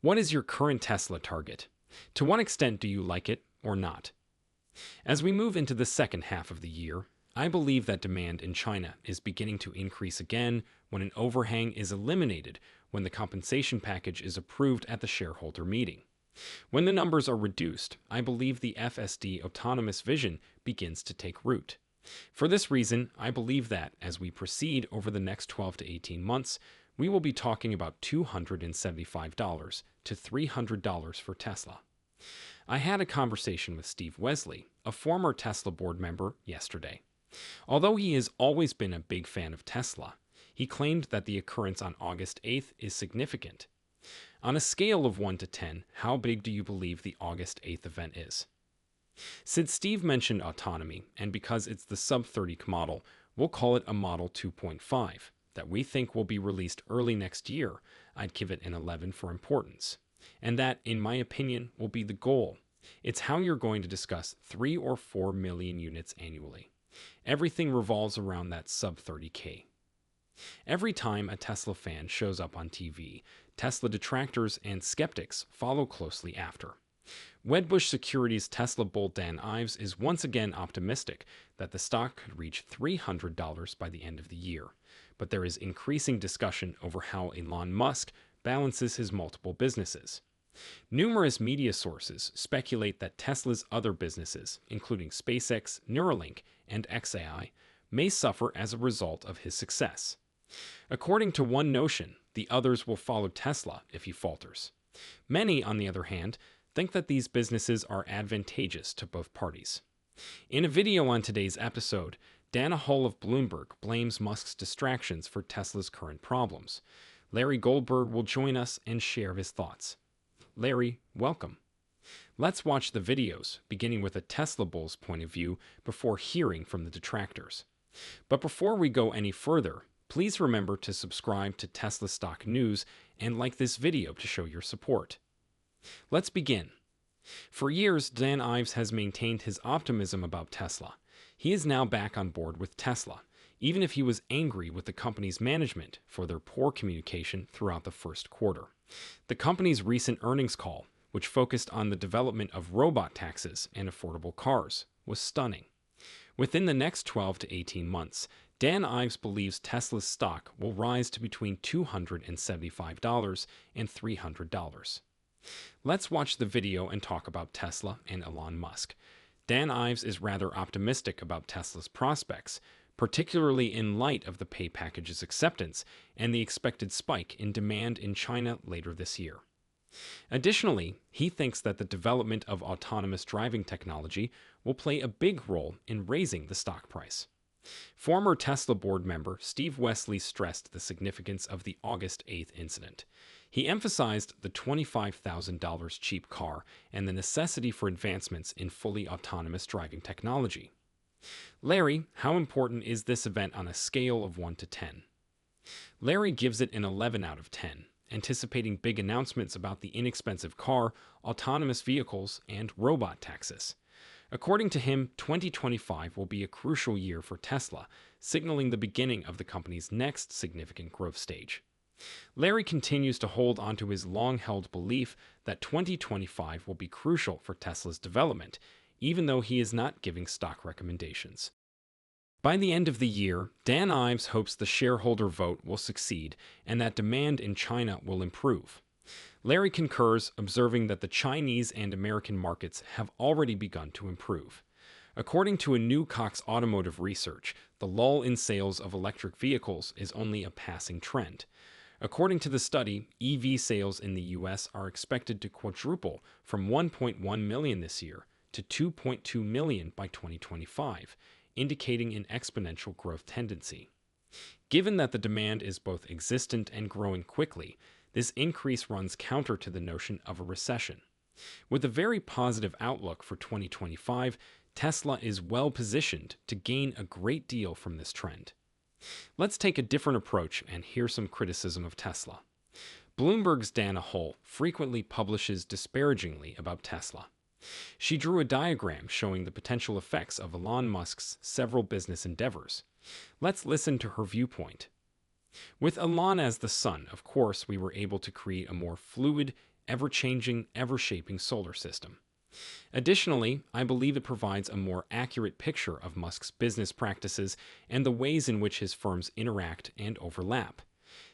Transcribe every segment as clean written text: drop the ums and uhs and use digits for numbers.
What is your current Tesla target? To what extent do you like it or not? As we move into the second half of the year, I believe that demand in China is beginning to increase again when an overhang is eliminated when the compensation package is approved at the shareholder meeting. When the numbers are reduced, I believe the FSD autonomous vision begins to take root. For this reason, I believe that as we proceed over the next 12 to 18 months, we will be talking about $275 to $300 for Tesla. I had a conversation with Steve Wesley, a former Tesla board member, yesterday. Although he has always been a big fan of Tesla, he claimed that the occurrence on August 8th is significant. On a scale of 1 to 10, how big do you believe the August 8th event is? Since Steve mentioned autonomy, and because it's the sub-30 model, we'll call it a Model 2.5, that we think will be released early next year, I'd give it an 11 for importance. And that, in my opinion, will be the goal. It's how you're going to discuss 3 or 4 million units annually. Everything revolves around that sub-30K. Every time a Tesla fan shows up on TV, Tesla detractors and skeptics follow closely after. Wedbush Securities Tesla bull Dan Ives is once again optimistic that the stock could reach $300 by the end of the year, but there is increasing discussion over how Elon Musk balances his multiple businesses. Numerous media sources speculate that Tesla's other businesses, including SpaceX, Neuralink, and XAI, may suffer as a result of his success. According to one notion, the others will follow Tesla if he falters. Many, on the other hand, think that these businesses are advantageous to both parties. In a video on today's episode, Dana Hull of Bloomberg blames Musk's distractions for Tesla's current problems. Larry Goldberg will join us and share his thoughts. Larry, welcome. Let's watch the videos, beginning with a Tesla bull's point of view before hearing from the detractors. But before we go any further, please remember to subscribe to Tesla Stock News and like this video to show your support. Let's begin. For years, Dan Ives has maintained his optimism about Tesla. He is now back on board with Tesla, even if he was angry with the company's management for their poor communication throughout the first quarter. The company's recent earnings call, which focused on the development of robot taxis and affordable cars, was stunning. Within the next 12 to 18 months, Dan Ives believes Tesla's stock will rise to between $275 and $300. Let's watch the video and talk about Tesla and Elon Musk. Dan Ives is rather optimistic about Tesla's prospects, particularly in light of the pay package's acceptance and the expected spike in demand in China later this year. Additionally, he thinks that the development of autonomous driving technology will play a big role in raising the stock price. Former Tesla board member Steve Wesley stressed the significance of the August 8th incident. He emphasized the $25,000 cheap car and the necessity for advancements in fully autonomous driving technology. Larry, how important is this event on a scale of 1 to 10? Larry gives it an 11 out of 10, anticipating big announcements about the inexpensive car, autonomous vehicles, and robot taxis. According to him, 2025 will be a crucial year for Tesla, signaling the beginning of the company's next significant growth stage. Larry continues to hold onto his long-held belief that 2025 will be crucial for Tesla's development, even though he is not giving stock recommendations. By the end of the year, Dan Ives hopes the shareholder vote will succeed and that demand in China will improve. Larry concurs, observing that the Chinese and American markets have already begun to improve. According to a new Cox Automotive research, the lull in sales of electric vehicles is only a passing trend. According to the study, EV sales in the U.S. are expected to quadruple from 1.1 million this year to 2.2 million by 2025, indicating an exponential growth tendency. Given that the demand is both existent and growing quickly, this increase runs counter to the notion of a recession. With a very positive outlook for 2025, Tesla is well positioned to gain a great deal from this trend. Let's take a different approach and hear some criticism of Tesla. Bloomberg's Dana Hull frequently publishes disparagingly about Tesla. She drew a diagram showing the potential effects of Elon Musk's several business endeavors. Let's listen to her viewpoint. With Elon as the sun, of course, we were able to create a more fluid, ever-changing, ever-shaping solar system. Additionally, I believe it provides a more accurate picture of Musk's business practices and the ways in which his firms interact and overlap.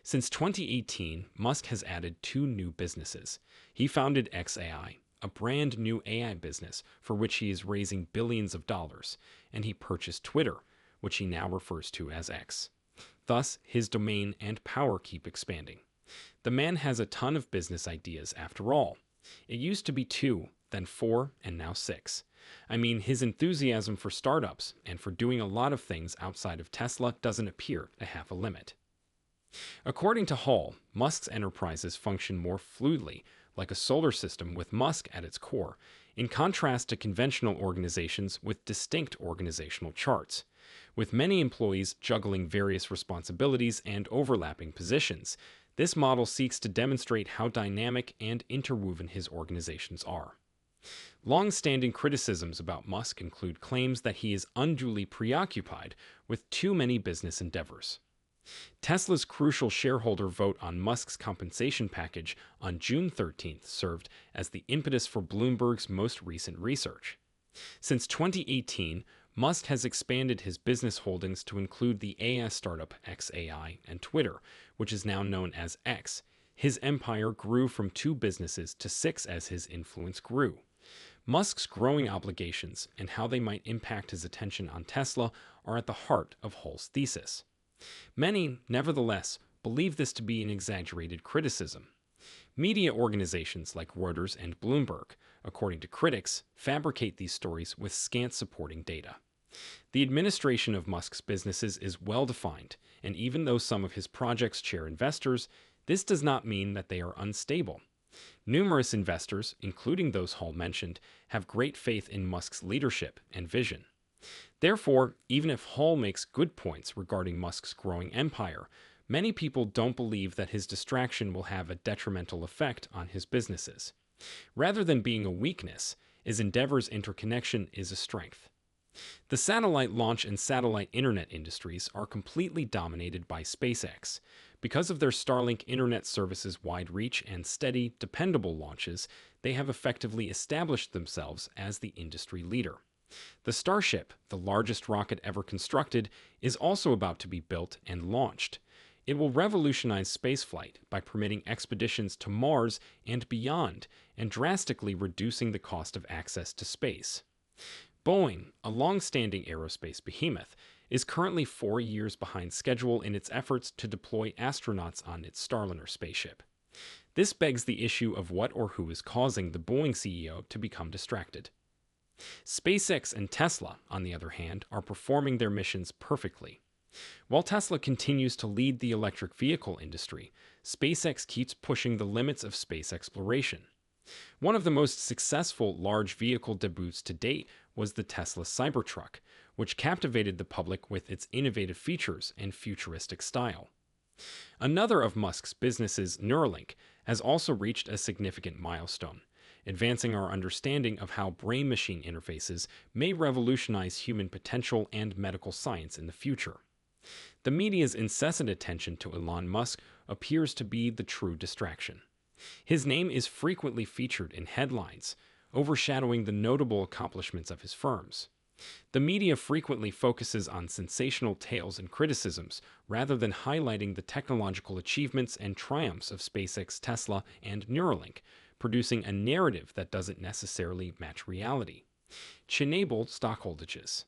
Since 2018, Musk has added two new businesses. He founded XAI, a brand new AI business for which he is raising billions of dollars, and he purchased Twitter, which he now refers to as X. Thus, his domain and power keep expanding. The man has a ton of business ideas after all. It used to be 2, then 4, and now 6. I mean, his enthusiasm for startups and for doing a lot of things outside of Tesla doesn't appear to have a limit. According to Hall, Musk's enterprises function more fluidly, like a solar system with Musk at its core, in contrast to conventional organizations with distinct organizational charts. With many employees juggling various responsibilities and overlapping positions, this model seeks to demonstrate how dynamic and interwoven his organizations are. Long-standing criticisms about Musk include claims that he is unduly preoccupied with too many business endeavors. Tesla's crucial shareholder vote on Musk's compensation package on June 13th served as the impetus for Bloomberg's most recent research. Since 2018, Musk has expanded his business holdings to include the AI startup XAI and Twitter, which is now known as X. His empire grew from 2 businesses to 6 as his influence grew. Musk's growing obligations and how they might impact his attention on Tesla are at the heart of Hall's thesis. Many, nevertheless, believe this to be an exaggerated criticism. Media organizations like Reuters and Bloomberg, according to critics, fabricate these stories with scant supporting data. The administration of Musk's businesses is well-defined, and even though some of his projects chair investors, this does not mean that they are unstable. Numerous investors, including those Hall mentioned, have great faith in Musk's leadership and vision. Therefore, even if Hall makes good points regarding Musk's growing empire, many people don't believe that his distraction will have a detrimental effect on his businesses. Rather than being a weakness, his endeavor's interconnection is a strength. The satellite launch and satellite internet industries are completely dominated by SpaceX. Because of their Starlink internet service's wide reach and steady, dependable launches, they have effectively established themselves as the industry leader. The Starship, the largest rocket ever constructed, is also about to be built and launched. It will revolutionize spaceflight by permitting expeditions to Mars and beyond, and drastically reducing the cost of access to space. Boeing, a long-standing aerospace behemoth, is currently 4 years behind schedule in its efforts to deploy astronauts on its Starliner spaceship. This begs the issue of what or who is causing the Boeing CEO to become distracted. SpaceX and Tesla, on the other hand, are performing their missions perfectly. While Tesla continues to lead the electric vehicle industry, SpaceX keeps pushing the limits of space exploration. One of the most successful large vehicle debuts to date was the Tesla Cybertruck, which captivated the public with its innovative features and futuristic style. Another of Musk's businesses, Neuralink, has also reached a significant milestone, advancing our understanding of how brain-machine interfaces may revolutionize human potential and medical science in the future. The media's incessant attention to Elon Musk appears to be the true distraction. His name is frequently featured in headlines, overshadowing the notable accomplishments of his firms. The media frequently focuses on sensational tales and criticisms rather than highlighting the technological achievements and triumphs of SpaceX, Tesla, and Neuralink, producing a narrative that doesn't necessarily match reality. Chinable stockholdages.